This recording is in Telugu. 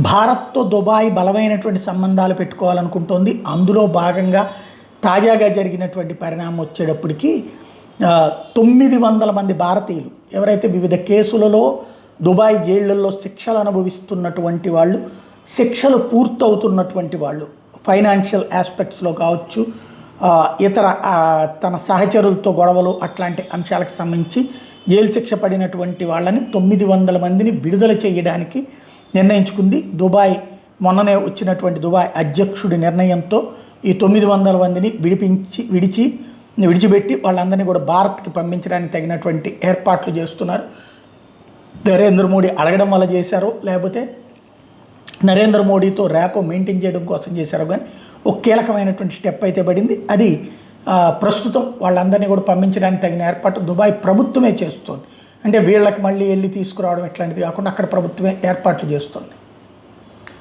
భారత్తో దుబాయ్ బలమైనటువంటి సంబంధాలు పెట్టుకోవాలనుకుంటోంది. అందులో భాగంగా తాజాగా జరిగినటువంటి పరిణామం వచ్చేటప్పటికి 900 మంది భారతీయులు ఎవరైతే వివిధ కేసులలో దుబాయ్ జైళ్లలో శిక్షలు అనుభవిస్తున్నటువంటి వాళ్ళు, శిక్షలు పూర్తవుతున్నటువంటి వాళ్ళు, ఫైనాన్షియల్ ఆస్పెక్ట్స్లో కావచ్చు, ఇతర తన సహచరులతో గొడవలు అట్లాంటి అంశాలకు సంబంధించి జైలు శిక్ష పడినటువంటి వాళ్ళని 900 మందిని విడుదల చేయడానికి నిర్ణయించుకుంది. దుబాయ్ మొన్ననే వచ్చినటువంటి దుబాయ్ అధ్యక్షుడి నిర్ణయంతో ఈ 900 మందిని విడిచిపెట్టి వాళ్ళందరినీ కూడా భారత్కి పంపించడానికి తగినటువంటి ఏర్పాట్లు చేస్తున్నారు. నరేంద్ర మోడీ అడగడం వల్ల చేశారో లేకపోతే నరేంద్ర మోడీతో ర్యాపో మెయింటైన్ చేయడం కోసం చేశారో కానీ ఒక కీలకమైనటువంటి స్టెప్ అయితే పడింది. అది ప్రస్తుతం వాళ్ళందరినీ కూడా పంపించడానికి తగిన ఏర్పాటు దుబాయ్ ప్రభుత్వమే చేస్తుంది. అంటే వీళ్ళకి మళ్ళీ వెళ్ళి తీసుకురావడం ఇట్లాంటిది కాకుండా అక్కడ ప్రభుత్వమే ఏర్పాట్లు చేస్తుంది.